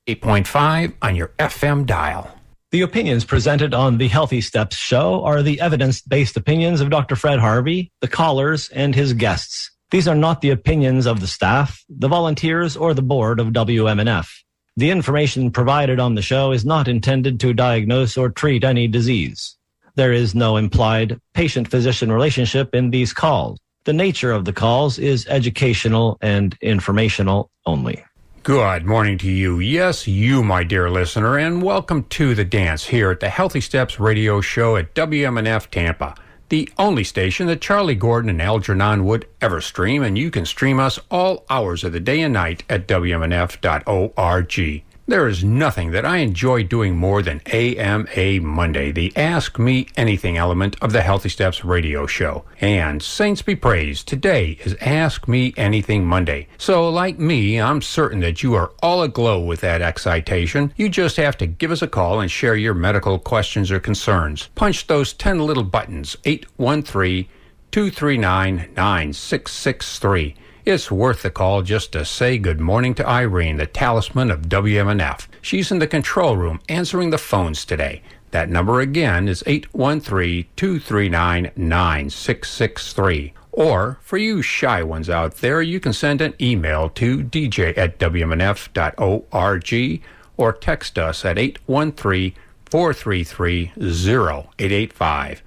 8.5 on your FM dial. The opinions presented on the Healthy Steps show are the evidence-based opinions of Dr. Fred Harvey, the callers, and his guests. These are not the opinions of the staff, the volunteers, or the board of WMNF. The information provided on the show is not intended to diagnose or treat any disease. There is no implied patient-physician relationship in these calls. The nature of the calls is educational and informational only. Good morning to you. Yes, you, my dear listener, and welcome to The Dance here at the Healthy Steps radio show at WMNF Tampa, the only station that Charlie Gordon and Algernon would ever stream, and you can stream us all hours of the day and night at WMNF.org. There is nothing that I enjoy doing more than AMA Monday, the Ask Me Anything element of the Healthy Steps radio show. And saints be praised, today is Ask Me Anything Monday. So like me, I'm certain that you are all aglow with that excitation. You just have to give us a call and share your medical questions or concerns. Punch those 10 little buttons, 813-239-9663. It's worth the call just to say good morning to Irene, the talisman of WMNF. She's in the control room answering the phones today. That number again is 813-239-9663. Or, for you shy ones out there, you can send an email to dj@wmnf.org or text us at 813-433-0885.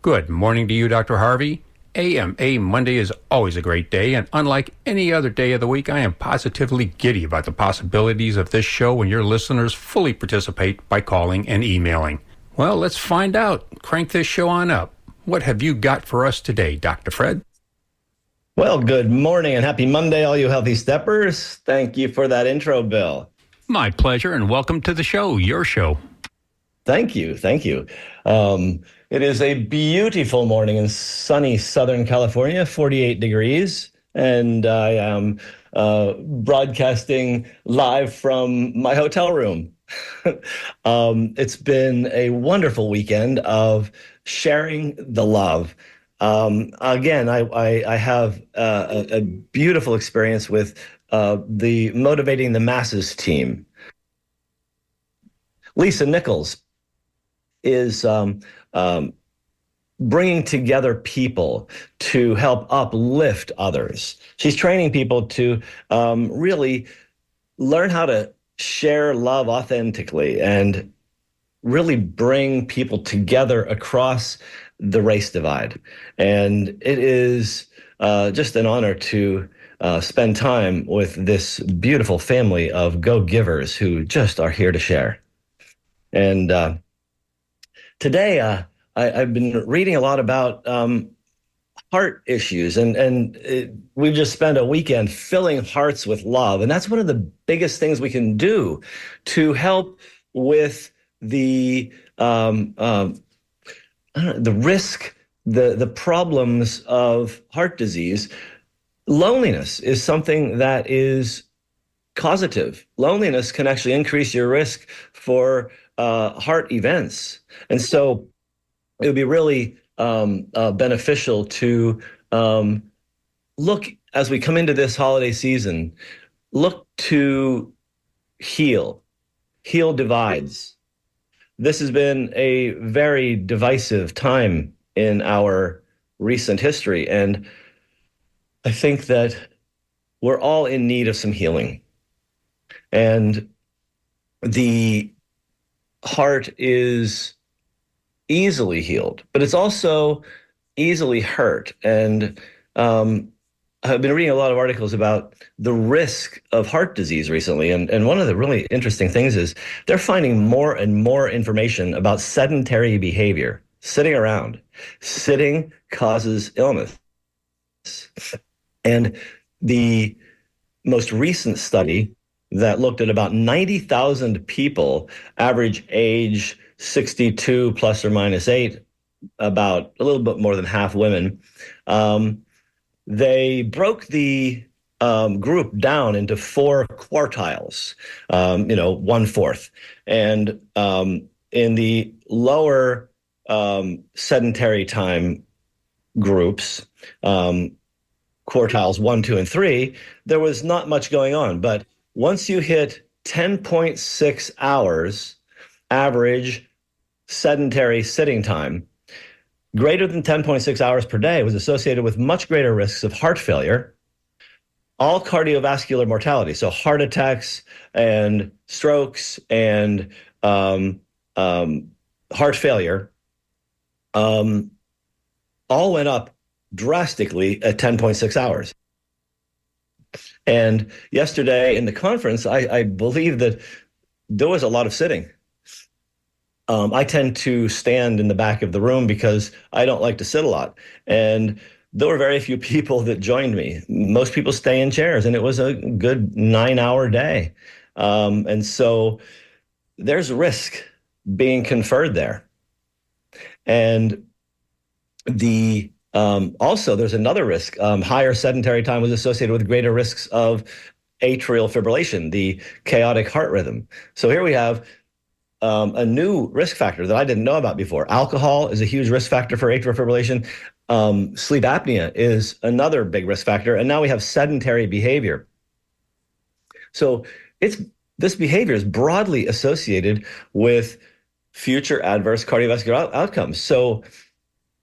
Good morning to you, Dr. Harvey. AMA Monday is always a great day, and unlike any other day of the week, I am positively giddy about the possibilities of this show when your listeners fully participate by calling and emailing. Well, let's find out. Crank this show on up. What have you got for us today, Dr. Fred? Well, good morning and happy Monday, all you healthy steppers. Thank you for that intro, Bill. My pleasure, and welcome to the show, your show. Thank you. It is a beautiful morning in sunny Southern California, 48 degrees, and I am broadcasting live from my hotel room. It's been a wonderful weekend of sharing the love. Again, I have a beautiful experience with the Motivating the Masses team. Lisa Nichols is bringing together people to help uplift others. She's training people to really learn how to share love authentically and really bring people together across the race divide. And it is just an honor to spend time with this beautiful family of go-givers who just are here to share. And today, I've been reading a lot about heart issues, and we've just spent a weekend filling hearts with love. And that's one of the biggest things we can do to help with the risk, the problems of heart disease. Loneliness is something that is causative. Loneliness can actually increase your risk for heart events. And so it would be really beneficial to look, as we come into this holiday season, look to heal divides. This has been a very divisive time in our recent history, and I think that we're all in need of some healing. And the heart is easily healed, but it's also easily hurt. And I've been reading a lot of articles about the risk of heart disease recently. And one of the really interesting things is they're finding more and more information about sedentary behavior. Sitting around. Sitting causes illness. And the most recent study that looked at about 90,000 people, average age 62 plus or minus 8, about a little bit more than half women. They broke the group down into 4 quartiles, 1/4. And in the lower sedentary time groups, quartiles 1, 2, and 3, there was not much going on. But once you hit 10.6 hours average sedentary sitting time, greater than 10.6 hours per day, was associated with much greater risks of heart failure, all cardiovascular mortality, so heart attacks and strokes and heart failure, all went up drastically at 10.6 hours. And yesterday in the conference, I believe that there was a lot of sitting. I tend to stand in the back of the room because I don't like to sit a lot. And there were very few people that joined me. Most people stay in chairs, and it was a good 9-hour day. And so there's risk being conferred there. And also there's another risk. Higher sedentary time was associated with greater risks of atrial fibrillation, the chaotic heart rhythm. So here we have a new risk factor that I didn't know about before. Alcohol is a huge risk factor for atrial fibrillation. Sleep apnea is another big risk factor. And now we have sedentary behavior. So this behavior is broadly associated with future adverse cardiovascular outcomes. So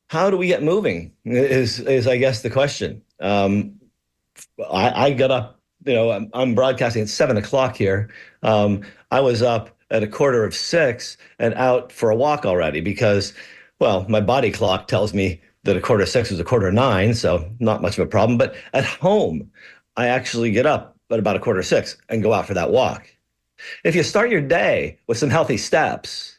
how do we get moving is I guess the question. I got up, I'm broadcasting at 7:00 here. I was up at 5:45 and out for a walk already because, well, my body clock tells me that 5:45 was 5:45, so not much of a problem. But at home, I actually get up at about 5:45 and go out for that walk. If you start your day with some healthy steps,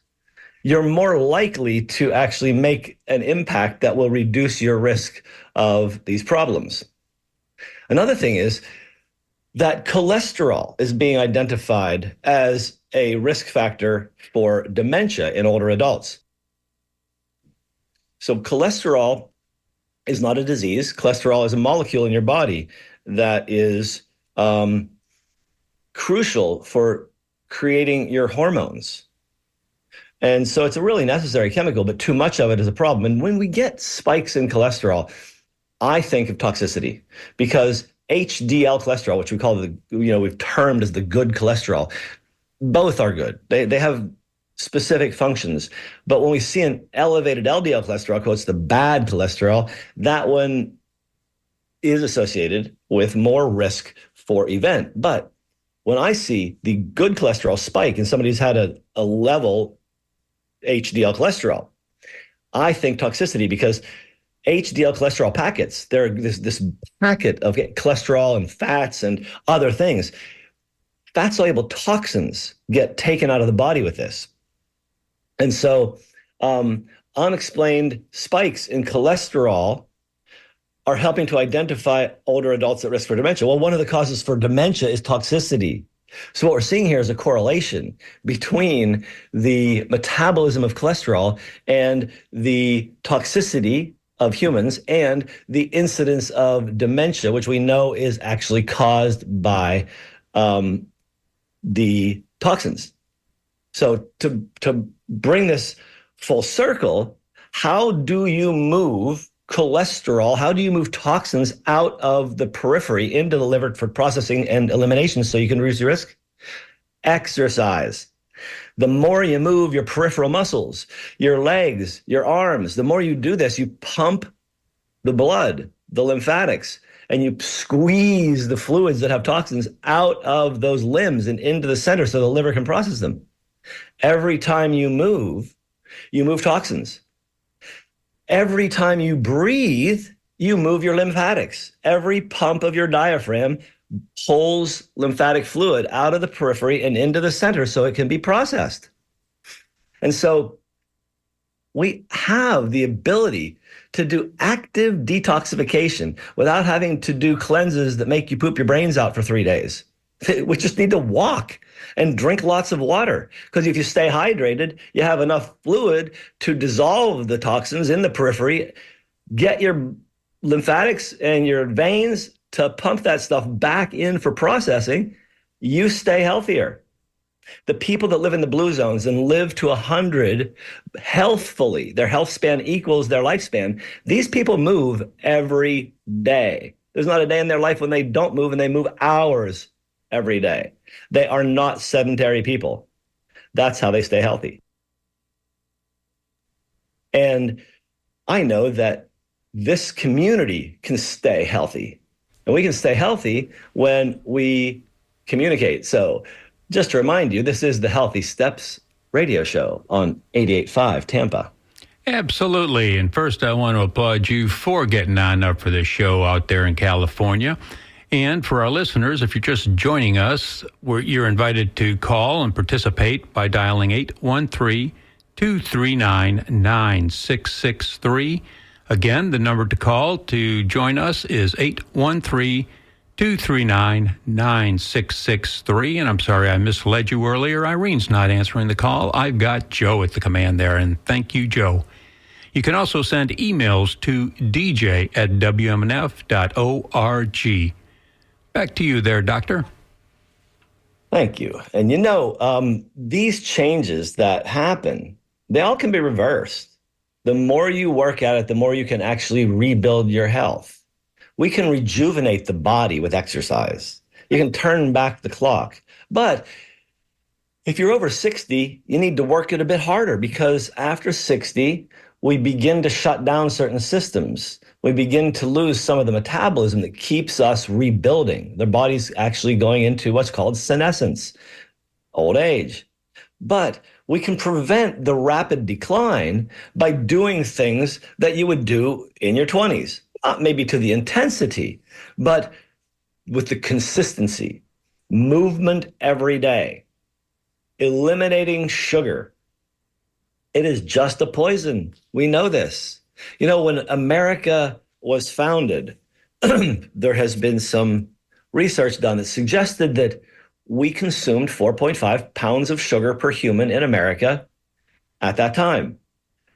you're more likely to actually make an impact that will reduce your risk of these problems. Another thing is that cholesterol is being identified as a risk factor for dementia in older adults. So cholesterol is not a disease. Cholesterol is a molecule in your body that is crucial for creating your hormones. And so it's a really necessary chemical, but too much of it is a problem. And when we get spikes in cholesterol, I think of toxicity, because HDL cholesterol, which we've termed as the good cholesterol, both are good. They have specific functions. But when we see an elevated LDL cholesterol, it's the bad cholesterol, that one is associated with more risk for event. But when I see the good cholesterol spike in somebody who's had a level HDL cholesterol, I think toxicity, because HDL cholesterol packets, they're this packet of cholesterol and fats and other things. Fat-soluble toxins get taken out of the body with this. And so unexplained spikes in cholesterol are helping to identify older adults at risk for dementia. Well, one of the causes for dementia is toxicity. So what we're seeing here is a correlation between the metabolism of cholesterol and the toxicity of humans and the incidence of dementia, which we know is actually caused by the toxins. So to bring this full circle, how do you move cholesterol? How do you move toxins out of the periphery into the liver for processing and elimination so you can reduce your risk? Exercise. The more you move your peripheral muscles, your legs, your arms, the more you do this, you pump the blood, the lymphatics, and you squeeze the fluids that have toxins out of those limbs and into the center so the liver can process them. Every time you move toxins. Every time you breathe, you move your lymphatics. Every pump of your diaphragm pulls lymphatic fluid out of the periphery and into the center so it can be processed. And so we have the ability to do active detoxification without having to do cleanses that make you poop your brains out for 3 days. We just need to walk and drink lots of water, because if you stay hydrated, you have enough fluid to dissolve the toxins in the periphery, get your lymphatics and your veins to pump that stuff back in for processing. You stay healthier. The people that live in the blue zones and live to 100 healthfully, their health span equals their lifespan, these people move every day. There's not a day in their life when they don't move, and they move hours every day. They are not sedentary people. That's how they stay healthy. And I know that this community can stay healthy. And we can stay healthy when we communicate. So just to remind you, this is the Healthy Steps radio show on 88.5 Tampa. Absolutely. And first, I want to applaud you for getting on up for this show out there in California. And for our listeners, if you're just joining us, you're invited to call and participate by dialing 813-239-9663. Again, the number to call to join us is 813-239-9663. And I'm sorry I misled you earlier. Irene's not answering the call. I've got Joe at the command there, and thank you, Joe. You can also send emails to dj@wmnf.org. Back to you there, Doctor. Thank you. And these changes that happen, they all can be reversed. The more you work at it, the more you can actually rebuild your health. We can rejuvenate the body with exercise. You can turn back the clock. But if you're over 60, you need to work it a bit harder, because after 60, we begin to shut down certain systems. We begin to lose some of the metabolism that keeps us rebuilding. The body's actually going into what's called senescence, old age. But we can prevent the rapid decline by doing things that you would do in your 20s. Not maybe to the intensity, but with the consistency. Movement every day. Eliminating sugar. It is just a poison. We know this. When America was founded, there has been some research done that suggested that we consumed 4.5 pounds of sugar per human in America at that time.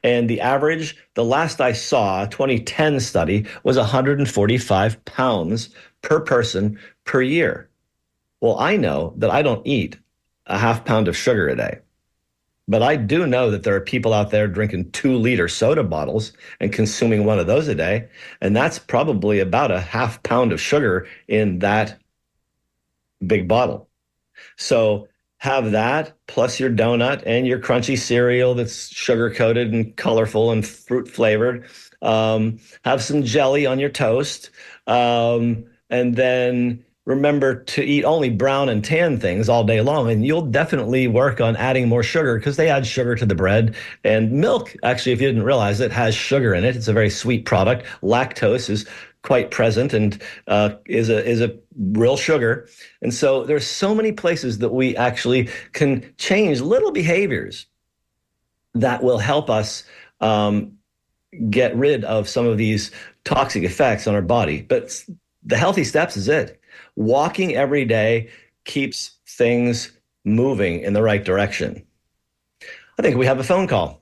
And the average, the last I saw, a 2010 study, was 145 pounds per person per year. Well, I know that I don't eat a half pound of sugar a day. But I do know that there are people out there drinking 2-liter soda bottles and consuming one of those a day. And that's probably about a half pound of sugar in that big bottle. So have that plus your donut and your crunchy cereal that's sugar coated and colorful and fruit flavored. Have some jelly on your toast. And then remember to eat only brown and tan things all day long, and you'll definitely work on adding more sugar, because they add sugar to the bread. And milk, actually, if you didn't realize it, has sugar in it. It's a very sweet product. Lactose is quite present and is a real sugar. And so there's so many places that we actually can change little behaviors that will help us get rid of some of these toxic effects on our body. But the healthy steps is it. Walking every day keeps things moving in the right direction. I think we have a phone call.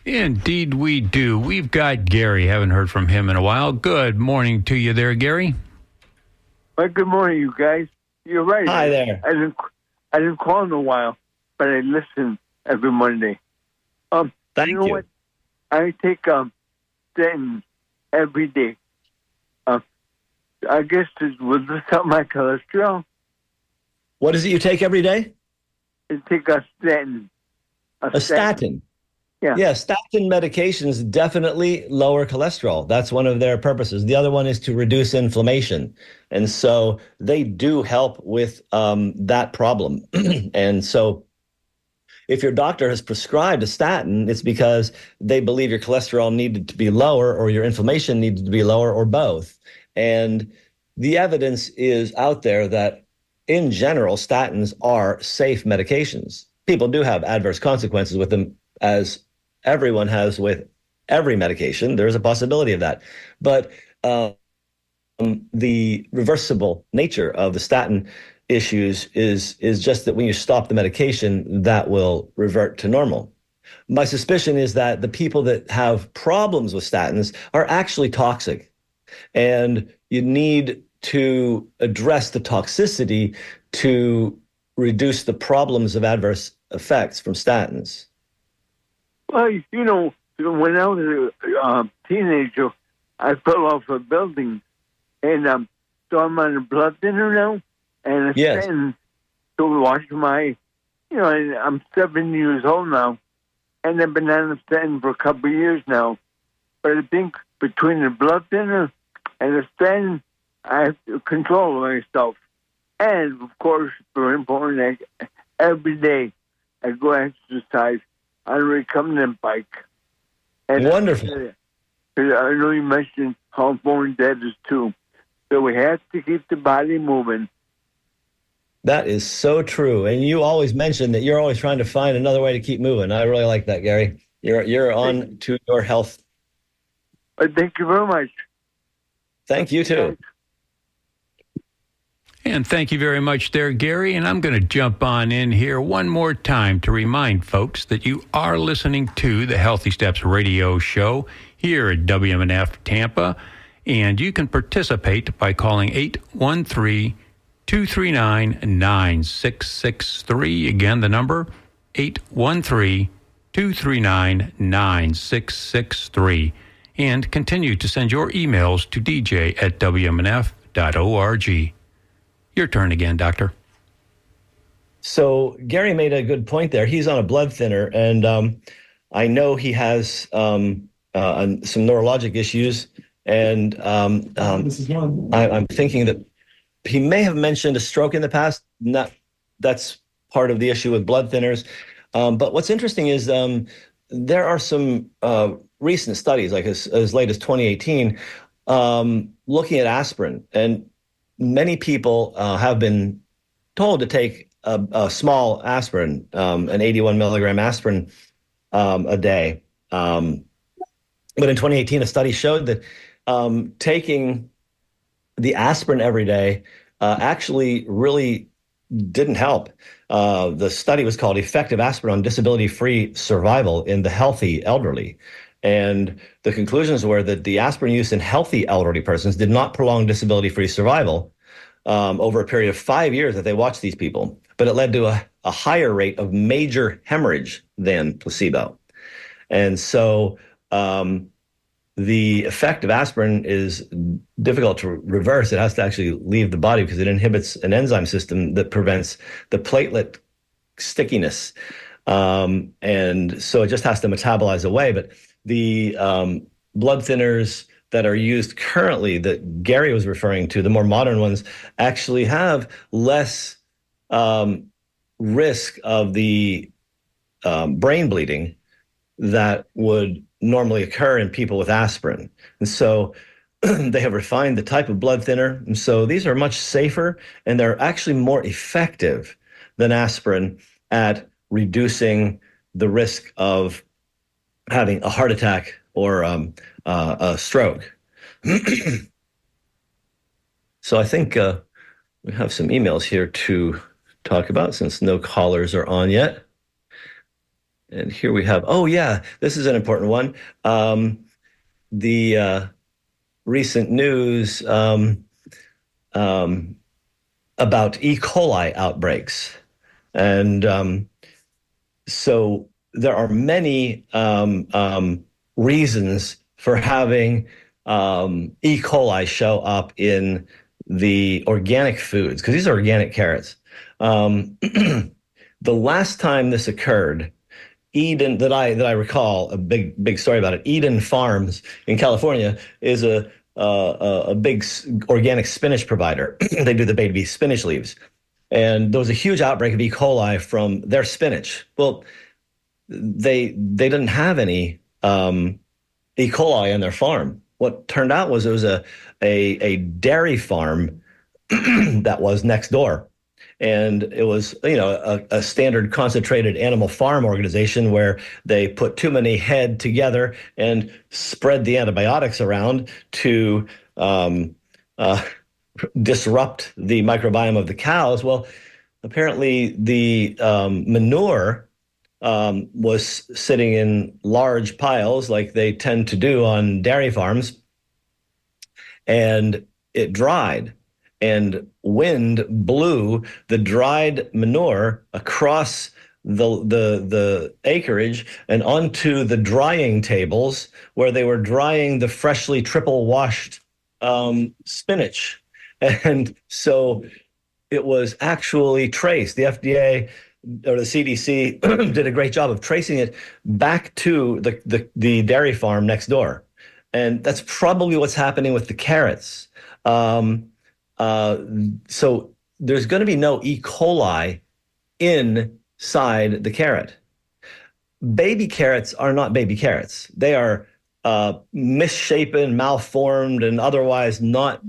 Indeed we do. We've got Gary. Haven't heard from him in a while. Good morning to you there, Gary. Well, good morning, you guys. You're right. Hi there. I didn't call in a while, but I listen every Monday. Thank you. What? I take statins every day. I guess it will help my cholesterol. What is it you take every day? I take a statin. A statin. Yeah. Yeah, statin medications definitely lower cholesterol. That's one of their purposes. The other one is to reduce inflammation. And so they do help with that problem. And so if your doctor has prescribed a statin, it's because they believe your cholesterol needed to be lower or your inflammation needed to be lower, or both. And the evidence is out there that, in general, statins are safe medications. People do have adverse consequences with them, as everyone has with every medication. There's a possibility of that. But the reversible nature of the statin issues is just that when you stop the medication, that will revert to normal. My suspicion is that the people that have problems with statins are actually toxic. And you need to address the toxicity to reduce the problems of adverse effects from statins. Well, when I was a teenager, I fell off a building, and so I'm on a blood thinner now, and a Yes. statin to watch my, I'm 70 years old now, and I've been on a statin for a couple of years now. But I think between the blood thinner and the statin, I have to control myself. And, of course, very important, every day I go exercise on a recumbent bike. And Wonderful. I know you mentioned how important that is, too. So we have to keep the body moving. That is so true. And you always mention that you're always trying to find another way to keep moving. I really like that, Gary. You're on to your health. Thank you very much. Thank you, too. And thank you very much there, Gary. And I'm going to jump on in here one more time to remind folks that you are listening to the Healthy Steps radio show here at WMNF Tampa. And you can participate by calling 813-239-9663. Again, the number 813-239-9663. And continue to send your emails to dj@wmnf.org. Your turn again, Doctor. So Gary made a good point there. He's on a blood thinner, and I know he has some neurologic issues. And I'm thinking that he may have mentioned a stroke in the past. That's part of the issue with blood thinners. But what's interesting is there are some recent studies, like as late as 2018, looking at aspirin. And many people have been told to take a small aspirin, an 81 milligram aspirin a day. But in 2018, a study showed that taking the aspirin every day actually really didn't help. The study was called Effective Aspirin on Disability-Free Survival in the Healthy Elderly. And the conclusions were that the aspirin use in healthy elderly persons did not prolong disability-free survival over a period of 5 years that they watched these people, but it led to a higher rate of major hemorrhage than placebo. And so the effect of aspirin is difficult to reverse. It has to actually leave the body because it inhibits an enzyme system that prevents the platelet stickiness. And so it just has to metabolize away. But the blood thinners that are used currently that Gary was referring to, the more modern ones, actually have less risk of the brain bleeding that would normally occur in people with aspirin. And so they have refined the type of blood thinner. And so these are much safer, and they're actually more effective than aspirin at reducing the risk of having a heart attack or a stroke. So I think we have some emails here to talk about since no callers are on yet. And here we have, this is an important one. The recent news about E. coli outbreaks. And so there are many reasons for having E. coli show up in the organic foods, because these are organic carrots. The last time this occurred, Eden, that I recall, a big story about it. Eden Farms in California is a big organic spinach provider. They do the baby spinach leaves, and there was a huge outbreak of E. coli from their spinach. Well, they didn't have any E. coli on their farm. What turned out was it was a dairy farm that was next door. And it was, a standard concentrated animal farm organization where they put too many head together and spread the antibiotics around to disrupt the microbiome of the cows. Well, apparently the manure was sitting in large piles like they tend to do on dairy farms, and it dried. And wind blew the dried manure across the acreage and onto the drying tables where they were drying the freshly triple washed spinach. And so it was actually traced. The FDA or the CDC did a great job of tracing it back to the dairy farm next door. And that's probably what's happening with the carrots. Um, so there's going to be no E. coli inside the carrot. Baby carrots are not baby carrots. They are misshapen, malformed, and otherwise not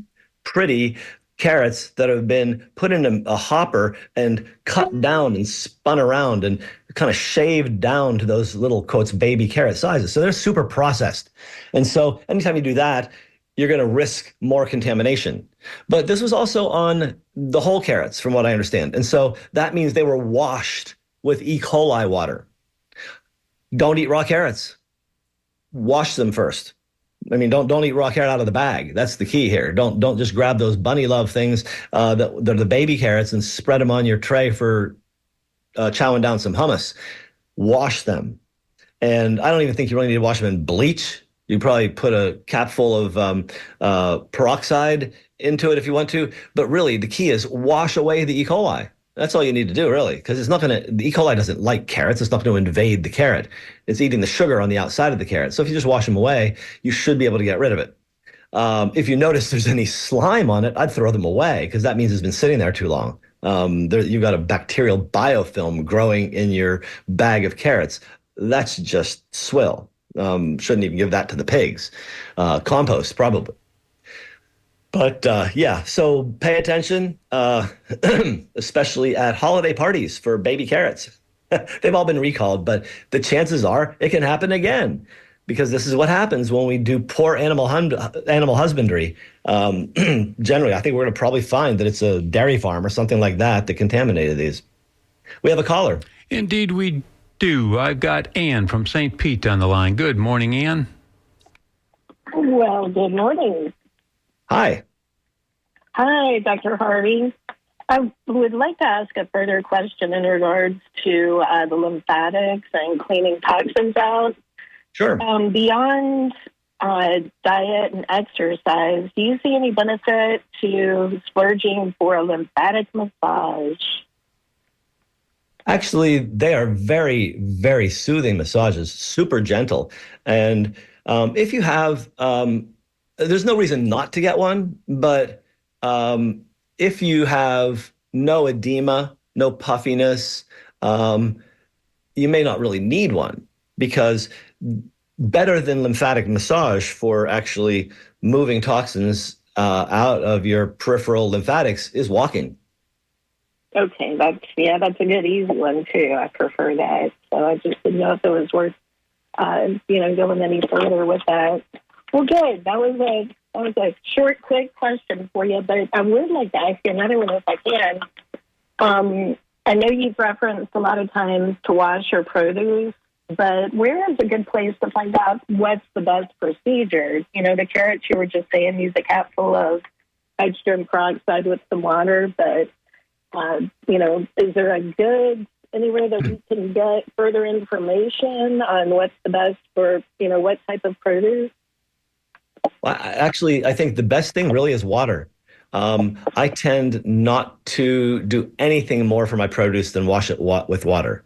pretty carrots that have been put in a hopper and cut down and spun around and kind of shaved down to those little, quotes, baby carrot sizes. So they're super processed. And so anytime you do that, you're going to risk more contamination. But this was also on the whole carrots, from what I understand. And so that means they were washed with E. coli water. Don't eat raw carrots. Wash them first. I mean, don't eat raw carrot out of the bag. That's the key here. Don't just grab those bunny love things that are the baby carrots and spread them on your tray for chowing down some hummus. Wash them. And I don't even think you really need to wash them in bleach. You probably put a cap full of peroxide into it if you want to. But really, the key is wash away the E. coli. That's all you need to do, really, because it's not going to, the E. coli doesn't like carrots. It's not going to invade the carrot. It's eating the sugar on the outside of the carrot. So if you just wash them away, you should be able to get rid of it. If you notice there's any slime on it, I'd throw them away because that means it's been sitting there too long. You've got a bacterial biofilm growing in your bag of carrots. That's just swill. Shouldn't even give that to the pigs. Compost, probably. But yeah, so pay attention, especially at holiday parties for baby carrots. They've all been recalled, but the chances are it can happen again because this is what happens when we do poor animal husbandry. Generally, I think we're going to probably find that it's a dairy farm or something like that that contaminated these. We have a caller. Indeed, we do. I've got Ann from St. Pete on the line. Good morning, Ann. Well, good morning. Hi. Hi, Dr. Harvey. I would like to ask a further question in regards to the lymphatics and cleaning toxins out. Sure. Beyond diet and exercise, do you see any benefit to splurging for a lymphatic massage? Actually, they are very, very soothing massages, super gentle. And if you have there's no reason not to get one, but if you have no edema, no puffiness, you may not really need one because better than lymphatic massage for actually moving toxins out of your peripheral lymphatics is walking. Okay, that's a good easy one too. I prefer that. So I just didn't know if it was worth going any further with that. Well, good. That was a short, quick question for you, but I would like to ask you another one if I can. I know you've referenced a lot of times to wash your produce, but where is a good place to find out what's the best procedure? You know, the carrots you were just saying, use a capful of hydrogen peroxide with some water, but, is there anywhere that we can get further information on what's the best for, what type of produce? Well, actually, I think the best thing really is water. I tend not to do anything more for my produce than wash it with water.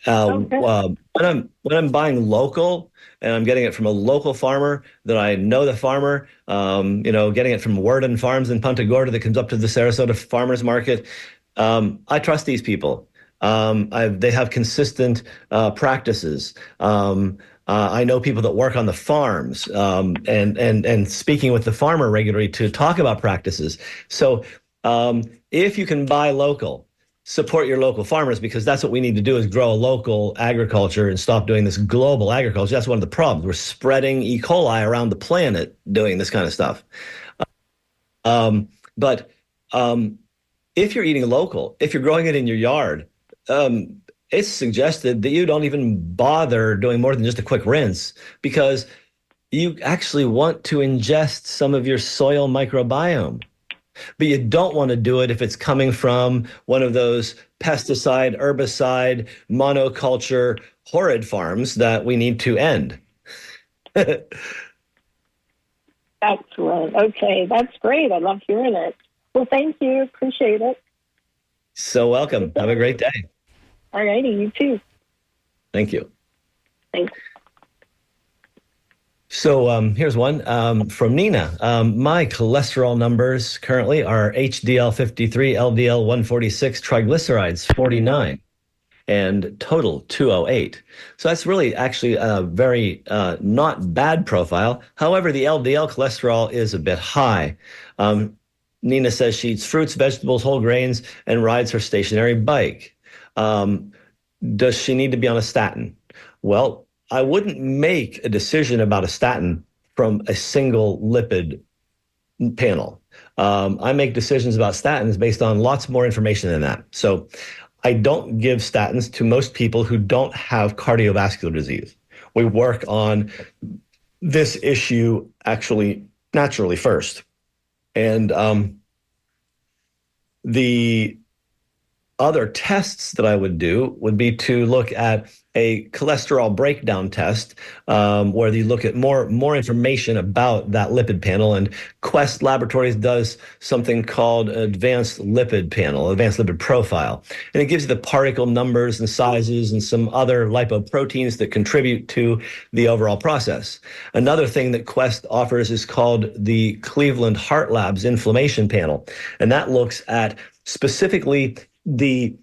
Okay. When I'm buying local and I'm getting it from a local farmer that I know the farmer, getting it from Worden Farms in Punta Gorda that comes up to the Sarasota Farmers Market, I trust these people. They have consistent practices. I know people that work on the farms and speaking with the farmer regularly to talk about practices. So if you can buy local, support your local farmers because that's what we need to do is grow a local agriculture and stop doing this global agriculture. That's one of the problems. We're spreading E. coli around the planet doing this kind of stuff. But if you're eating local, if you're growing it in your yard, it's suggested that you don't even bother doing more than just a quick rinse because you actually want to ingest some of your soil microbiome. But you don't want to do it if it's coming from one of those pesticide, herbicide, monoculture, horrid farms that we need to end. Excellent. Okay, that's great. I love hearing it. Well, thank you. Appreciate it. So welcome. Have a great day. All righty, you too. Thank you. Thanks. So here's one from Nina. My cholesterol numbers currently are HDL 53, LDL 146, triglycerides 49, and total 208. So that's really actually a very not bad profile. However, the LDL cholesterol is a bit high. Nina says she eats fruits, vegetables, whole grains, and rides her stationary bike. Does she need to be on a statin? Well, I wouldn't make a decision about a statin from a single lipid panel. I make decisions about statins based on lots more information than that. So I don't give statins to most people who don't have cardiovascular disease. We work on this issue actually naturally first. And the other tests that I would do would be to look at a cholesterol breakdown test, where you look at more information about that lipid panel. And Quest Laboratories does something called Advanced Lipid Panel, Advanced Lipid Profile. And it gives you the particle numbers and sizes and some other lipoproteins that contribute to the overall process. Another thing that Quest offers is called the Cleveland Heart Labs Inflammation Panel. And that looks at specifically the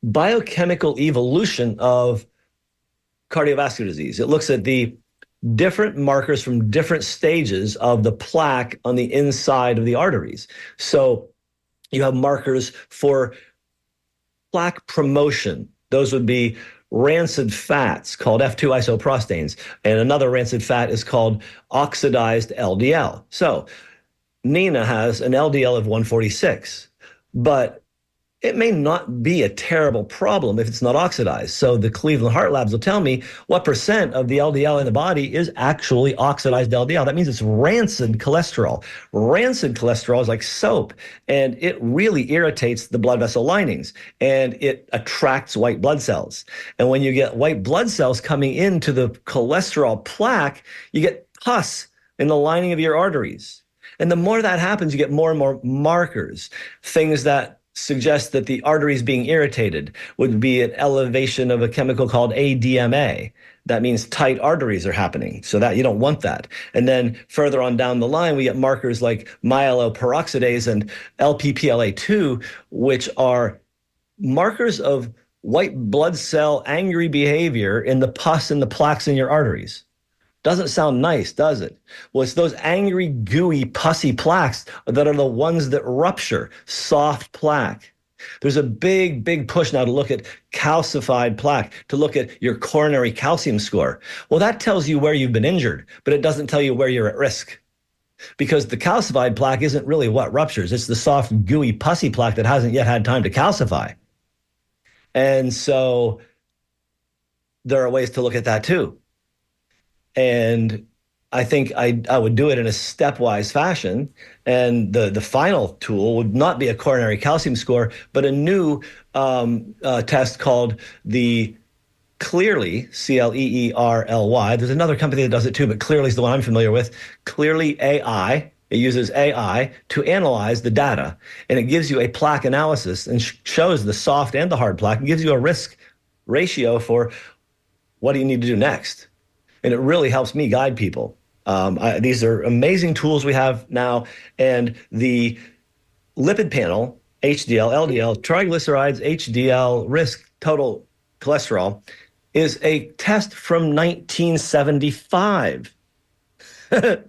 biochemical evolution of cardiovascular disease. It looks at the different markers from different stages of the plaque on the inside of the arteries. So you have markers for plaque promotion. Those would be rancid fats called F2 isoprostanes, and another rancid fat is called oxidized LDL. So Nina has an LDL of 146, but it may not be a terrible problem if it's not oxidized. So the Cleveland Heart Labs will tell me what percent of the LDL in the body is actually oxidized LDL. That means it's rancid cholesterol. Rancid cholesterol is like soap, and it really irritates the blood vessel linings, and it attracts white blood cells. And when you get white blood cells coming into the cholesterol plaque, you get pus in the lining of your arteries. And the more that happens, you get more and more markers, things that suggest that the arteries being irritated would be an elevation of a chemical called ADMA. That means tight arteries are happening, so that you don't want that. And then further on down the line, we get markers like myeloperoxidase and LPPLA2, which are markers of white blood cell angry behavior in the pus and the plaques in your arteries. Doesn't sound nice, does it? Well, it's those angry, gooey, pussy plaques that are the ones that rupture, soft plaque. There's a big, big push now to look at calcified plaque, to look at your coronary calcium score. Well, that tells you where you've been injured, but it doesn't tell you where you're at risk. Because the calcified plaque isn't really what ruptures. It's the soft, gooey, pussy plaque that hasn't yet had time to calcify. And so there are ways to look at that too. And I think I would do it in a stepwise fashion. And the final tool would not be a coronary calcium score, but a new test called the Clearly, Cleerly. There's another company that does it too, but Clearly is the one I'm familiar with. Clearly AI. It uses AI to analyze the data, and it gives you a plaque analysis and shows the soft and the hard plaque and gives you a risk ratio for what do you need to do next. And it really helps me guide people. These are amazing tools we have now. And the lipid panel, HDL, LDL, triglycerides, HDL, risk, total cholesterol, is a test from 1975. We're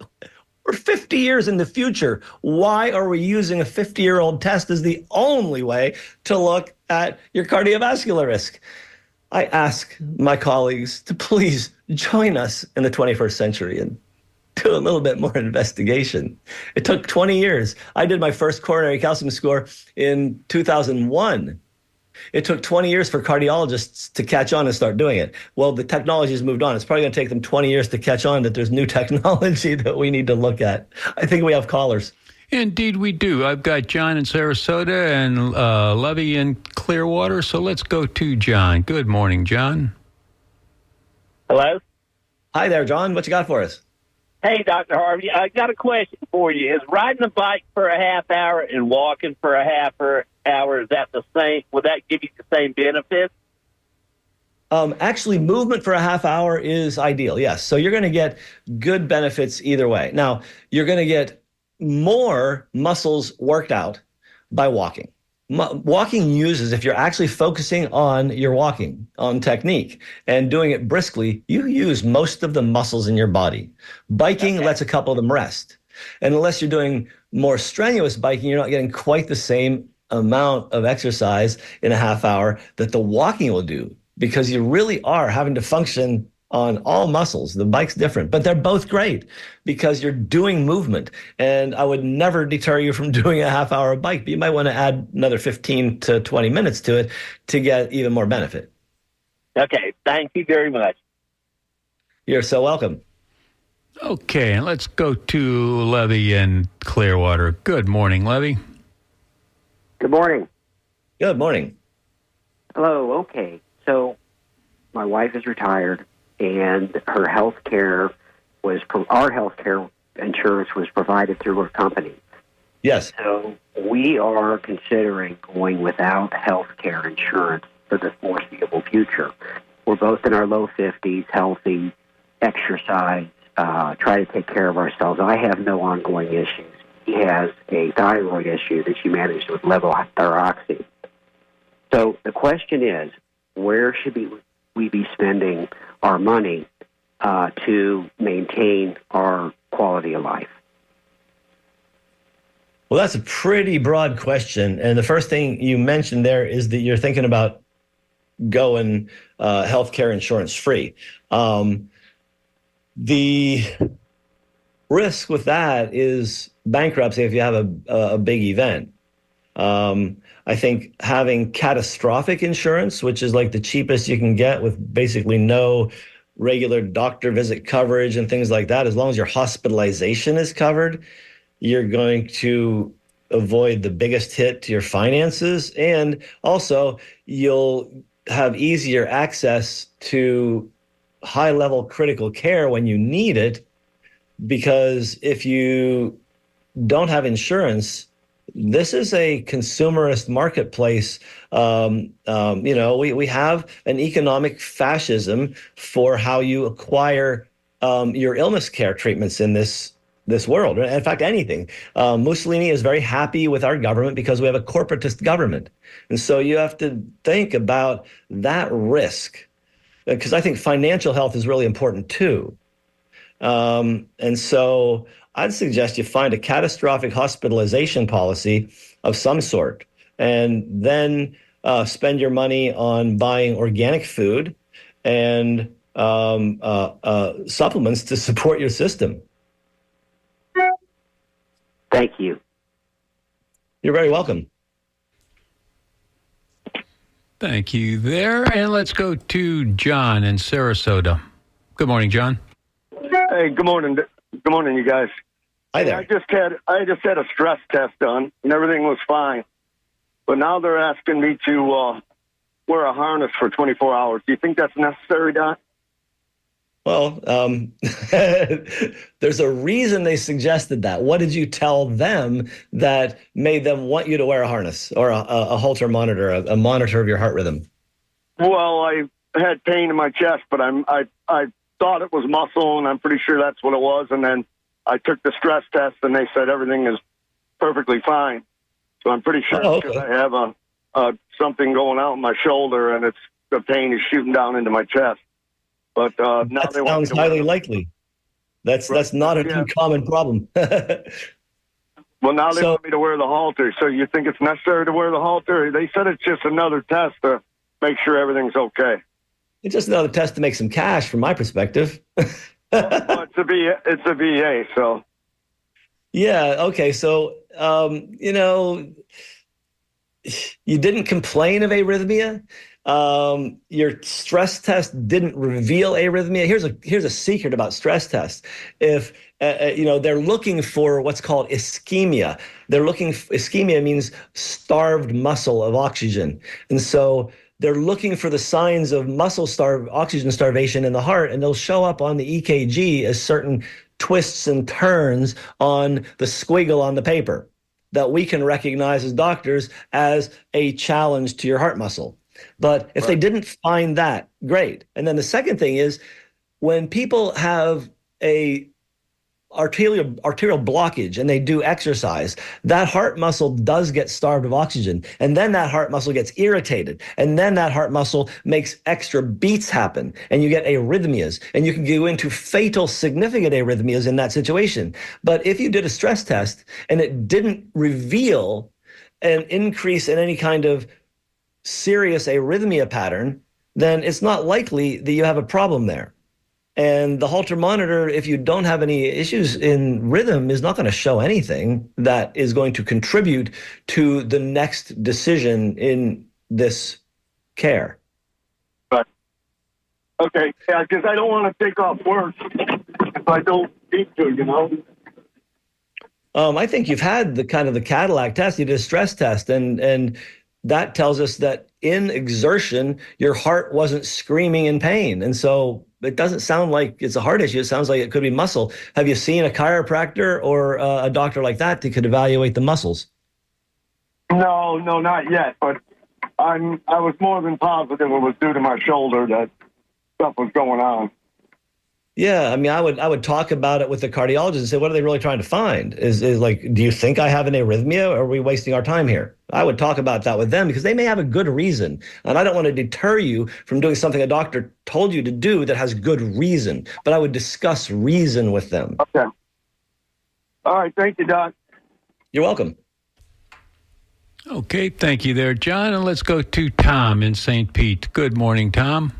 50 years in the future. Why are we using a 50-year-old test as the only way to look at your cardiovascular risk? I ask my colleagues to please join us in the 21st century and do a little bit more investigation. It took 20 years. I did my first coronary calcium score in 2001. It took 20 years for cardiologists to catch on and start doing it. Well, the technology has moved on. It's probably going to take them 20 years to catch on that there's new technology that we need to look at. I think we have callers. Indeed, we do. I've got John in Sarasota and Levy in Clearwater, so let's go to John. Good morning, John. Hello? Hi there, John. What you got for us? Hey, Dr. Harvey, I got a question for you. Is riding a bike for a half hour and walking for a half hour the same? Would that give you the same benefits? Actually, movement for a half hour is ideal, yes. So you're going to get good benefits either way. Now, you're going to get more muscles worked out by walking. Walking uses, if you're actually focusing on your walking, on technique, and doing it briskly, you use most of the muscles in your body. Biking lets a couple of them rest. And unless you're doing more strenuous biking, you're not getting quite the same amount of exercise in a half hour that the walking will do, because you really are having to function on all muscles. The bike's different, but they're both great because you're doing movement. And I would never deter you from doing a half hour of bike, but you might want to add another 15 to 20 minutes to it to get even more benefit. Okay, thank you very much. You're so welcome. Okay, and let's go to Levy in Clearwater. Good morning, Levy. Good morning. Good morning. Hello. Okay. So my wife is retired, and her health care our health care insurance was provided through her company. Yes. So we are considering going without health care insurance for the foreseeable future. We're both in our low 50s, healthy, exercise, try to take care of ourselves. I have no ongoing issues. He has a thyroid issue that she managed with levothyroxine. So the question is, where should we be spending our money to maintain our quality of life? Well, that's a pretty broad question. And the first thing you mentioned there is that you're thinking about going healthcare insurance free. The risk with that is bankruptcy if you have a big event. I think having catastrophic insurance, which is like the cheapest you can get with basically no regular doctor visit coverage and things like that, as long as your hospitalization is covered, you're going to avoid the biggest hit to your finances. And also, you'll have easier access to high-level critical care when you need it, because if you don't have insurance, this is a consumerist marketplace. We have an economic fascism for how you acquire your illness care treatments in this world. In fact, anything. Mussolini is very happy with our government because we have a corporatist government. And so you have to think about that risk, because I think financial health is really important too. And so I'd suggest you find a catastrophic hospitalization policy of some sort, and then spend your money on buying organic food and supplements to support your system. Thank you. You're very welcome. Thank you there. And let's go to John in Sarasota. Good morning, John. Hey, good morning. Good morning, you guys. Hi there. I just had a stress test done, and everything was fine. But now they're asking me to wear a harness for 24 hours. Do you think that's necessary, Doc? Well, there's a reason they suggested that. What did you tell them that made them want you to wear a harness or a Holter monitor, a monitor of your heart rhythm? Well, I had pain in my chest, but I thought it was muscle, and I'm pretty sure that's what it was. And then I took the stress test, and they said everything is perfectly fine. So I'm pretty sure because I have something going out in my shoulder, and the pain is shooting down into my chest. But now that they sounds highly likely. That's not an uncommon problem. Well, now they want me to wear the halter. So you think it's necessary to wear the halter? They said it's just another test to make sure everything's okay. It's just another test to make some cash, from my perspective. Well, it's a VA, so. Yeah. Okay. So, you didn't complain of arrhythmia. Your stress test didn't reveal arrhythmia. Here's a secret about stress tests. If they're looking for what's called ischemia. Ischemia means starved muscle of oxygen, and so they're looking for the signs of oxygen starvation in the heart, and they'll show up on the EKG as certain twists and turns on the squiggle on the paper. that we can recognize as doctors as a challenge to your heart muscle. But if they didn't find that, great. And then the second thing is when people have a arterial blockage and they do exercise, that heart muscle does get starved of oxygen. And then that heart muscle gets irritated. And then that heart muscle makes extra beats happen. And you get arrhythmias. And you can go into fatal, significant arrhythmias in that situation. But if you did a stress test and it didn't reveal an increase in any kind of serious arrhythmia pattern, then it's not likely that you have a problem there. And the Holter monitor, if you don't have any issues in rhythm, is not going to show anything that is going to contribute to the next decision in this care. But, okay, yeah, because I don't want to take off work if I don't need to, I think you've had the Cadillac test. You did a stress test, and that tells us that in exertion, your heart wasn't screaming in pain. And so it doesn't sound like it's a heart issue. It sounds like it could be muscle. Have you seen a chiropractor or a doctor like that could evaluate the muscles? No, not yet. But I was more than positive it was due to my shoulder that stuff was going on. Yeah, I mean, I would talk about it with the cardiologist and say, what are they really trying to find? Is like, do you think I have an arrhythmia, or are we wasting our time here? I would talk about that with them because they may have a good reason. And I don't want to deter you from doing something a doctor told you to do that has good reason. But I would discuss reason with them. Okay. All right. Thank you, Doc. You're welcome. Okay, thank you there, John. And let's go to Tom in St. Pete. Good morning, Tom.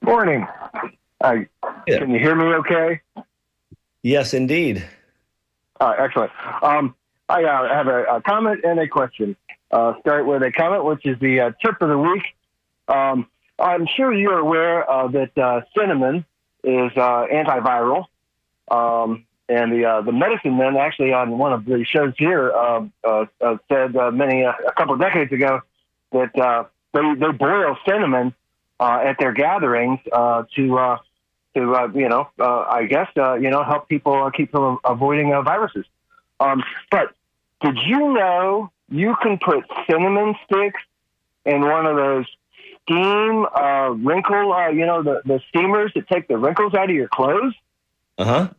Morning. Can you hear me okay? Yes, indeed. Excellent. I have a comment and a question. Start with a comment, which is the tip of the week. I'm sure you're aware that cinnamon is antiviral. And the medicine men actually on one of the shows here said a couple of decades ago that they boil cinnamon at their gatherings to I guess help people keep from avoiding viruses. But did you know you can put cinnamon sticks in one of those steam wrinkle the steamers that take the wrinkles out of your clothes? And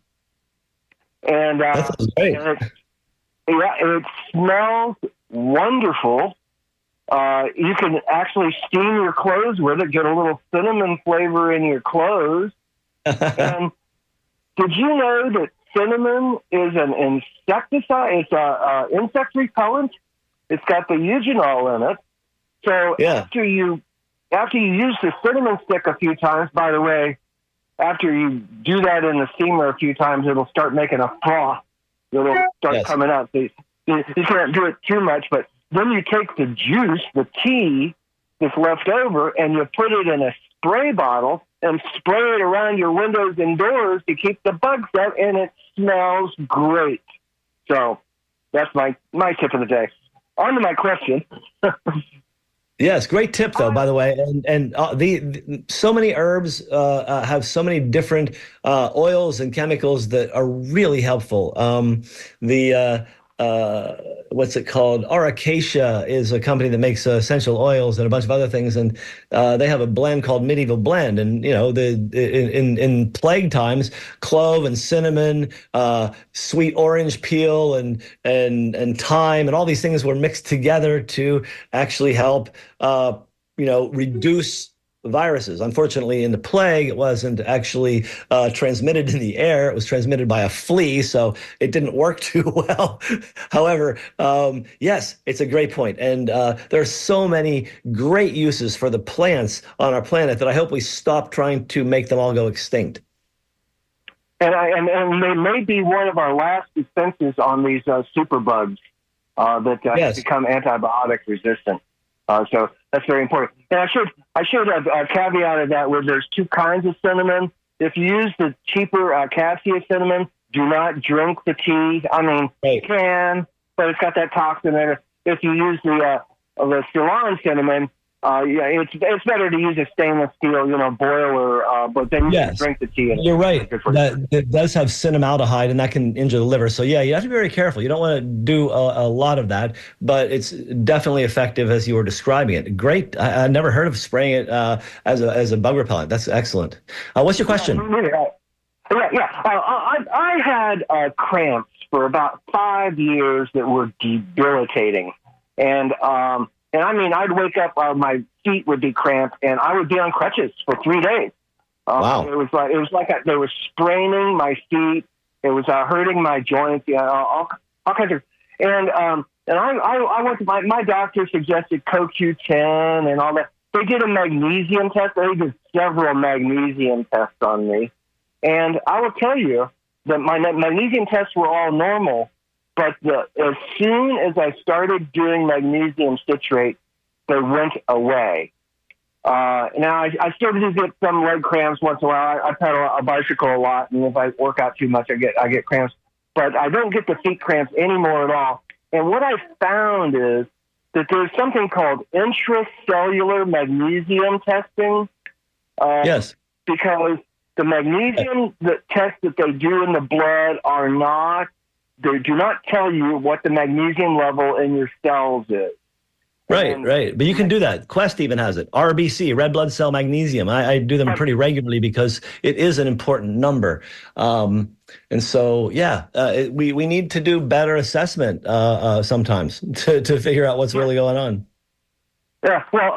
that sounds great. It smells wonderful. You can actually steam your clothes with it, get a little cinnamon flavor in your clothes. And did you know that cinnamon is an insecticide? It's a insect repellent. It's got the eugenol in it. So after you use the cinnamon stick a few times, by the way, after you do that in the steamer a few times, it'll start making a froth. It'll start coming out. So you can't do it too much, but then you take the juice, the tea that's left over, and you put it in a spray bottle and spray it around your windows and doors to keep the bugs out, and it smells great. So that's my tip of the day. On to my question. Yes, great tip though, by the way. And so many herbs have so many different oils and chemicals that are really helpful. What's it called? Auracacia is a company that makes essential oils and a bunch of other things, and they have a blend called Medieval Blend. And in plague times, clove and cinnamon, sweet orange peel, and thyme, and all these things were mixed together to actually help reduce viruses. Unfortunately, in the plague, it wasn't actually transmitted in the air. It was transmitted by a flea, so it didn't work too well. However, yes, it's a great point. And there are so many great uses for the plants on our planet that I hope we stop trying to make them all go extinct. And they may be one of our last defenses on these superbugs that become antibiotic resistant. So that's very important. And I should have caveated that where there's two kinds of cinnamon. If you use the cheaper cassia cinnamon, do not drink the tea. I mean, you can, but it's got that toxin in it. If you use the Ceylon cinnamon, it's better to use a stainless steel, boiler, but then you can Yes, drink the tea. And you're right. it's good for you. That does have cinnamaldehyde, and that can injure the liver. So yeah, you have to be very careful. You don't want to do a lot of that, but it's definitely effective as you were describing it. Great. I never heard of spraying it as a bug repellent. That's excellent. What's your question? I had cramps for about 5 years that were debilitating, and I mean, I'd wake up, my feet would be cramped, and I would be on crutches for 3 days. Wow! It was like they were spraining my feet. It was hurting my joints. All kinds of. And I went to my doctor suggested CoQ10 and all that. They did a magnesium test. They did several magnesium tests on me, and I will tell you that my magnesium tests were all normal. But as soon as I started doing magnesium citrate, they went away. Now, I still do get some leg cramps once in a while. I pedal a bicycle a lot, and if I work out too much, I get cramps. But I don't get the feet cramps anymore at all. And what I found is that there's something called intracellular magnesium testing. Yes. Because the magnesium tests that they do in the blood they do not tell you what the magnesium level in your cells is. Right. But you can do that. Quest even has it. RBC, red blood cell magnesium. I do them pretty regularly because it is an important number. And so, we need to do better assessment sometimes to figure out what's really going on. Yeah, well,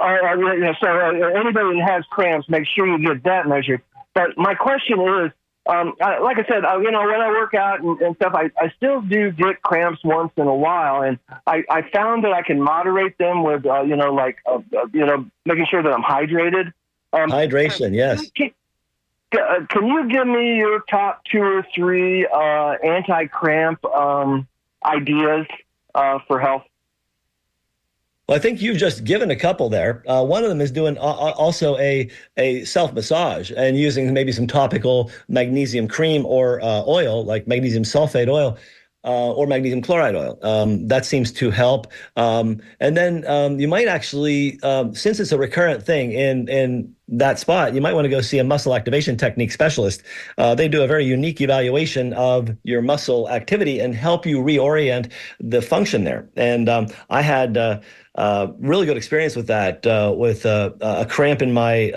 so anybody that has cramps, make sure you get that measured. But my question is, like I said, when I work out and stuff, I still do get cramps once in a while, and I found that I can moderate them with, making sure that I'm hydrated. Hydration, yes. Can you give me your top 2 or 3 anti-cramp ideas for health? Well, I think you've just given a couple there. One of them is doing also a self-massage and using maybe some topical magnesium cream or oil, like magnesium sulfate oil or magnesium chloride oil. That seems to help. And then you might actually, since it's a recurrent thing in that spot, you might want to go see a muscle activation technique specialist. They do a very unique evaluation of your muscle activity and help you reorient the function there. And I had really good experience with that, with a cramp in my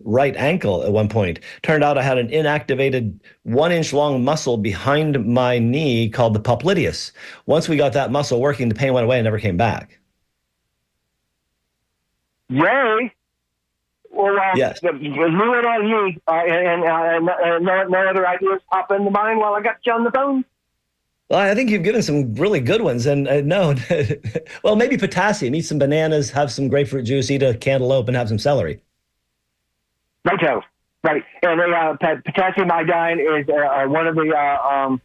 right ankle at one point. Turned out I had an inactivated 1-inch long muscle behind my knee called the popliteus. Once we got that muscle working, the pain went away and never came back. Yay! Well, yes. Move it on me, and no other ideas pop into mind while I got you on the phone. Well, I think you've given some really good ones, and no, well, maybe potassium. Eat some bananas, have some grapefruit juice, eat a cantaloupe, and have some celery. Right. And potassium iodine is one of the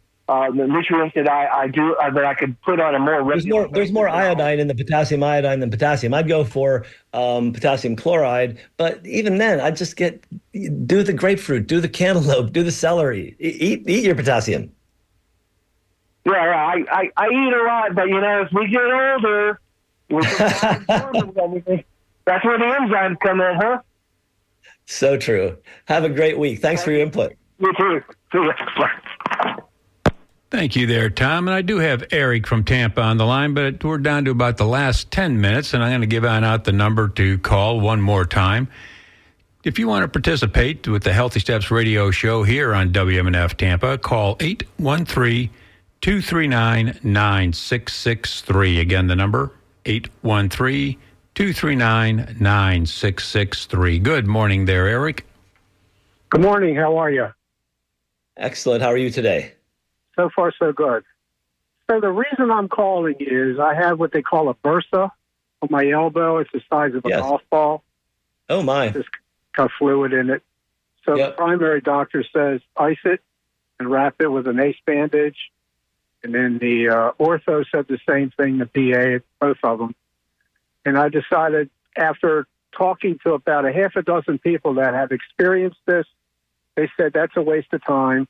nutrients that I do that I could put on a more regular. There's more iodine in the potassium iodine than potassium. I'd go for potassium chloride, but even then, I'd just do the grapefruit, do the cantaloupe, do the celery. Eat your potassium. Yeah, I eat a lot, but as we get older, that's where the enzymes come in, huh? So true. Have a great week. Thanks for your input. You too. See ya. Thank you there, Tom. And I do have Eric from Tampa on the line, but we're down to about the last 10 minutes, and I'm going to give out the number to call one more time. If you want to participate with the Healthy Steps radio show here on WMNF Tampa, call 813-239-9663. Again, the number, 813-239-9663. Good morning there, Eric. Good morning. How are you? Excellent. How are you today? So far, so good. So the reason I'm calling is I have what they call a bursa on my elbow. It's the size of a golf ball. Oh, my. It's got fluid in it. So the primary doctor says ice it and wrap it with an ace bandage. And then the ortho said the same thing, the PA, both of them. And I decided after talking to about a half a dozen people that have experienced this, they said that's a waste of time.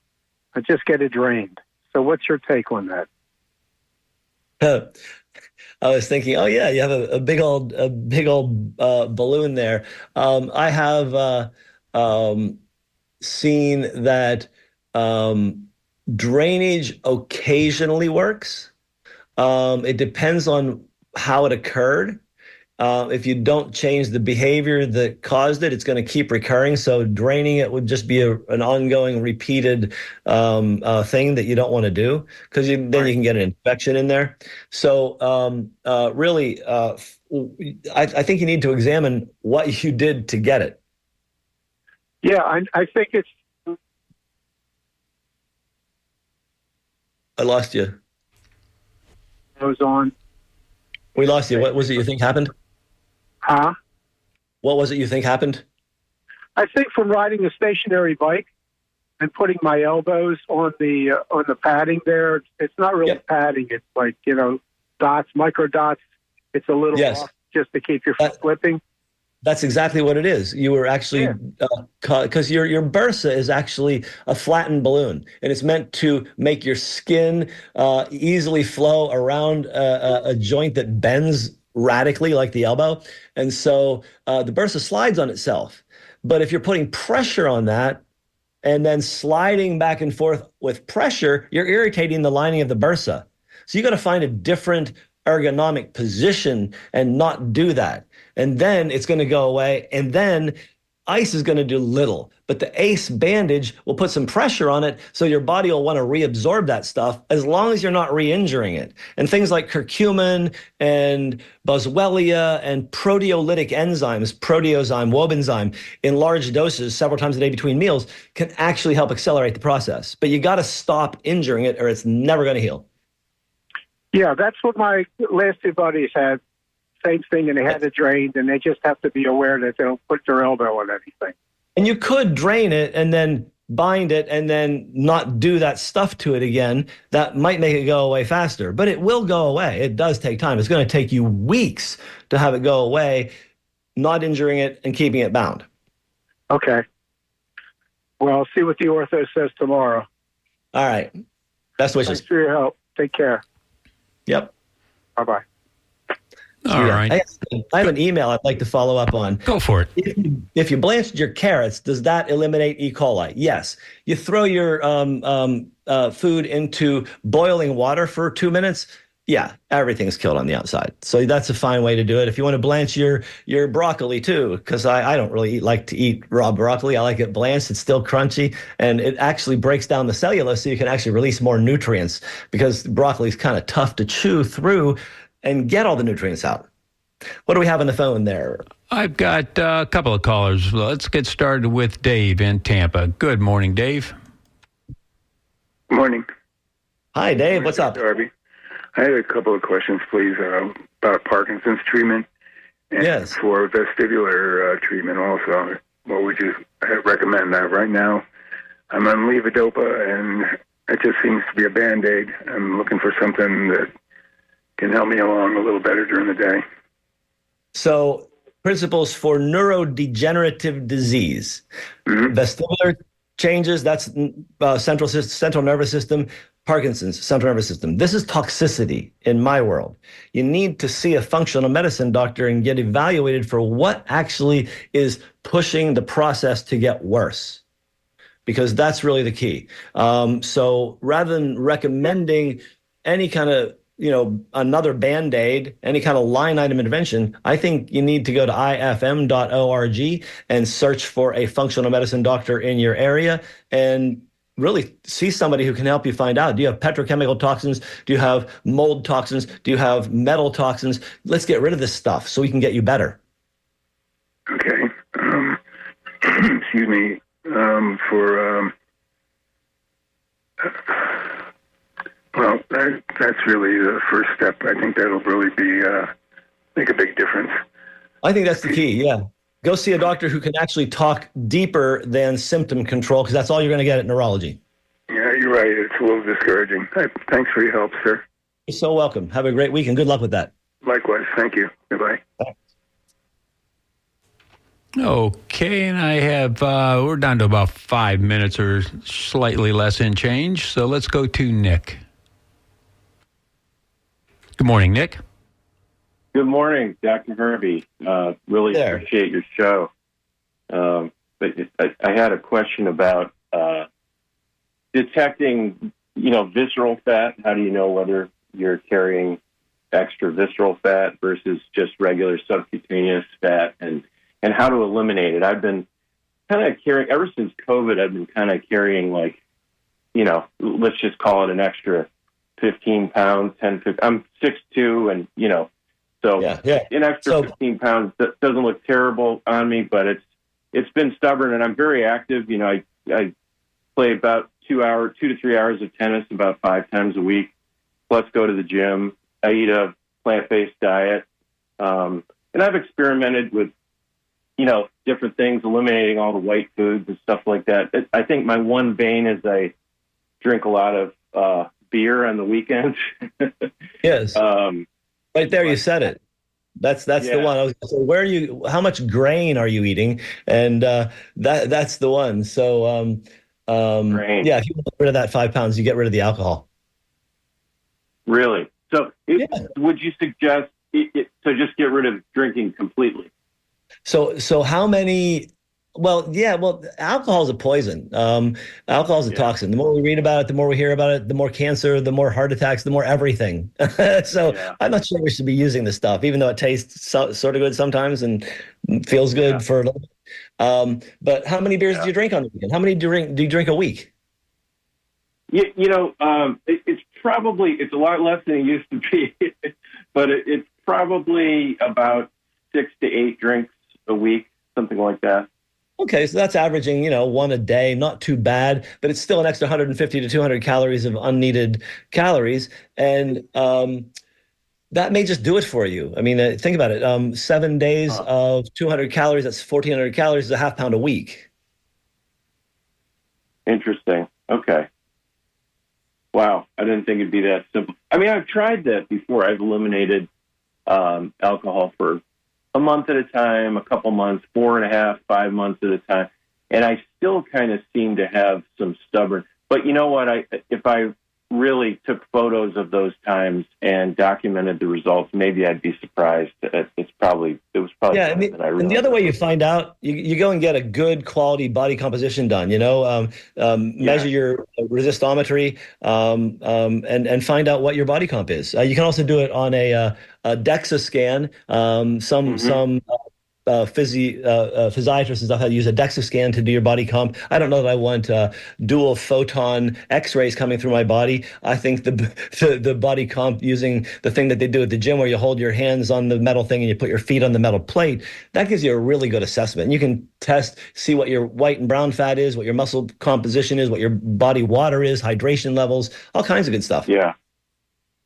I just get it drained. So what's your take on that? I was thinking, oh yeah, you have a big old balloon there. I have seen that drainage occasionally works. It depends on how it occurred. If you don't change the behavior that caused it, it's going to keep recurring. So draining it would just be an ongoing, repeated thing that you don't want to do, because then you can get an infection in there. So really, I think you need to examine what you did to get it. Yeah, I think it's. I lost you. Goes on. We lost you. What was it you think happened? Huh? What was it you think happened? I think from riding a stationary bike and putting my elbows on the padding there. It's not really padding. It's like, dots, micro dots. It's a little off just to keep your foot flipping. That's exactly what it is. You were actually, because your bursa is actually a flattened balloon, and it's meant to make your skin easily flow around a joint that bends radically, like the elbow. And so the bursa slides on itself. But if you're putting pressure on that and then sliding back and forth with pressure, you're irritating the lining of the bursa. So you got to find a different ergonomic position and not do that. And then it's going to go away. And then ice is going to do little, but the ACE bandage will put some pressure on it, so your body will want to reabsorb that stuff, as long as you're not re-injuring it. And things like curcumin and boswellia and proteolytic enzymes, proteozyme, wobenzyme, in large doses several times a day between meals, can actually help accelerate the process. But you got to stop injuring it, or it's never going to heal. Yeah, that's what my last two buddies had. Same thing, and they had it drained, and they just have to be aware that they don't put their elbow on anything. And you could drain it and then bind it and then not do that stuff to it again. That might make it go away faster, but it will go away. It does take time. It's going to take you weeks to have it go away, not injuring it and keeping it bound. Okay. Well, I'll see what the ortho says tomorrow. All right. Best wishes. Thanks for your help. Take care. Yep. Bye-bye. All right. I have an email I'd like to follow up on. Go for it. If you blanched your carrots, does that eliminate E. coli? Yes. You throw your food into boiling water for 2 minutes. Yeah, everything's killed on the outside. So that's a fine way to do it. If you want to blanch your broccoli too, because I don't really like to eat raw broccoli. I like it blanched. It's still crunchy, and it actually breaks down the cellulose, so you can actually release more nutrients, because broccoli is kind of tough to chew through and get all the nutrients out. What do we have on the phone there? I've got a couple of callers. Let's get started with Dave in Tampa. Good morning, Dave. Morning. Hi, Dave. What's up? Harvey. I had a couple of questions, please, about Parkinson's treatment and for vestibular treatment also. What would you recommend? Right now, I'm on levodopa, and it just seems to be a Band-Aid. I'm looking for something that can help me along a little better during the day. So, principles for neurodegenerative disease. Vestibular changes, that's central nervous system. Parkinson's, central nervous system. This is toxicity in my world. You need to see a functional medicine doctor and get evaluated for what actually is pushing the process to get worse, because that's really the key. So rather than recommending any kind of another Band-Aid, any kind of line item intervention, I think you need to go to ifm.org and search for a functional medicine doctor in your area and really see somebody who can help you find out. Do you have petrochemical toxins? Do you have mold toxins? Do you have metal toxins? Let's get rid of this stuff so we can get you better. Okay. Excuse me. Well, that's really the first step. I think that'll really make a big difference. I think that's the key, yeah. Go see a doctor who can actually talk deeper than symptom control, because that's all you're going to get at neurology. Yeah, you're right. It's a little discouraging. Thanks for your help, sir. You're so welcome. Have a great week, and good luck with that. Likewise. Thank you. Goodbye. Okay, and I have, we're down to about 5 minutes or slightly less in change, so let's go to Nick. Good morning, Nick. Good morning, Dr. Harvey. Really appreciate your show. But I had a question about detecting, visceral fat. How do you know whether you're carrying extra visceral fat versus just regular subcutaneous fat, and how to eliminate it? I've been kind of carrying, ever since COVID, I've been kind of carrying let's just call it an extra 15 pounds, 15. I'm 6'2", and, so an extra 15 pounds doesn't look terrible on me, but it's been stubborn, and I'm very active. I play about 2 to 3 hours of tennis about 5 times a week, plus go to the gym. I eat a plant-based diet. And I've experimented with, different things, eliminating all the white foods and stuff like that. I think my one bane is I drink a lot of beer on the weekends. Yes. Right there, you said it. That's the one. So how much grain are you eating? And that's the one. So grain. Yeah, if you get rid of that 5 pounds, you get rid of the alcohol. Really? So would you suggest so just get rid of drinking completely? So how many? Well, alcohol is a poison. Alcohol is a toxin. The more we read about it, the more we hear about it, the more cancer, the more heart attacks, the more everything. I'm not sure we should be using this stuff, even though it tastes sort of good sometimes and feels good for a little bit. But how many beers do you drink on the weekend? How many do you drink a week? It's a lot less than it used to be, but it's probably about 6 to 8 drinks a week, something like that. Okay, so that's averaging, one a day, not too bad, but it's still an extra 150 to 200 calories of unneeded calories. And that may just do it for you. I mean, think about it. 7 days of 200 calories, that's 1,400 calories, is a half pound a week. Interesting. Okay. Wow, I didn't think it'd be that simple. I mean, I've tried that before. I've eliminated alcohol for a month at a time, a couple months, 4.5, 5 months at a time, and I still kind of seem to have some stubborn. But you know what? If I really took photos of those times and documented the results, maybe I'd be surprised. It was probably and the other way you find out, you go and get a good quality body composition done. Measure your resistometry and find out what your body comp is. You can also do it on a DEXA scan. Some physiatrists and stuff have used a DEXA scan to do your body comp. I don't know that I want dual photon X-rays coming through my body. I think the body comp using the thing that they do at the gym where you hold your hands on the metal thing and you put your feet on the metal plate, that gives you a really good assessment. You can see what your white and brown fat is, what your muscle composition is, what your body water is, hydration levels, all kinds of good stuff. Yeah.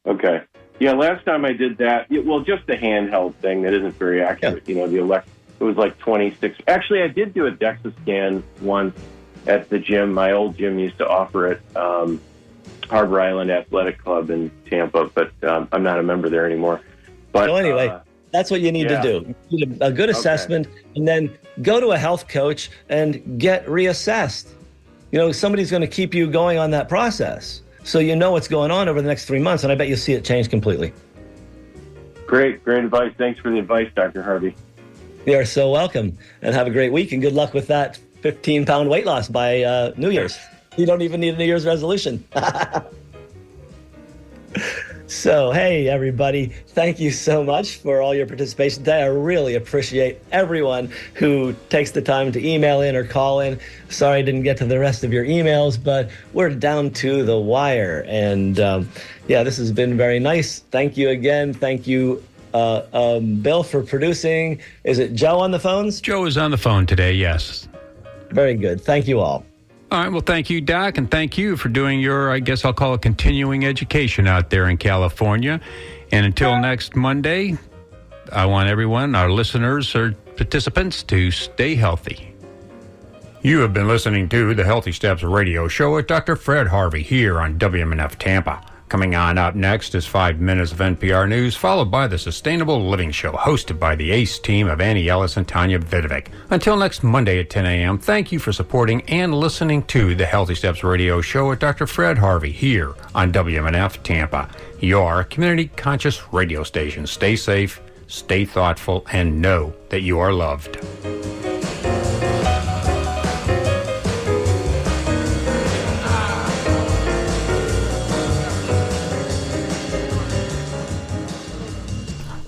Okay. Yeah, last time I did that, just the handheld thing that isn't very accurate. It was like 26. Actually, I did do a DEXA scan once at the gym. My old gym used to offer it, Harbor Island Athletic Club in Tampa, but I'm not a member there anymore. But so anyway, that's what you need to do. You need a good assessment, and then go to a health coach and get reassessed. Somebody's going to keep you going on that process. So you know what's going on over the next 3 months, and I bet you'll see it change completely. Great advice. Thanks for the advice, Dr. Harvey. You are so welcome, and have a great week, and good luck with that 15-pound weight loss by New Year's. You don't even need a New Year's resolution. So, hey, everybody, thank you so much for all your participation today. I really appreciate everyone who takes the time to email in or call in. Sorry I didn't get to the rest of your emails, but we're down to the wire. And, this has been very nice. Thank you again. Thank you, Bill, for producing. Is it Joe on the phones? Joe is on the phone today, yes. Very good. Thank you all. All right, well, thank you, Doc, and thank you for doing your, I guess I'll call it continuing education out there in California. And until next Monday, I want everyone, our listeners or participants, to stay healthy. You have been listening to the Healthy Steps radio show with Dr. Fred Harvey here on WMNF Tampa. Coming on up next is 5 minutes of NPR News, followed by the Sustainable Living Show, hosted by the ACE team of Annie Ellis and Tanya Vidovic. Until next Monday at 10 a.m., thank you for supporting and listening to the Healthy Steps Radio Show with Dr. Fred Harvey here on WMNF Tampa, your community-conscious radio station. Stay safe, stay thoughtful, and know that you are loved.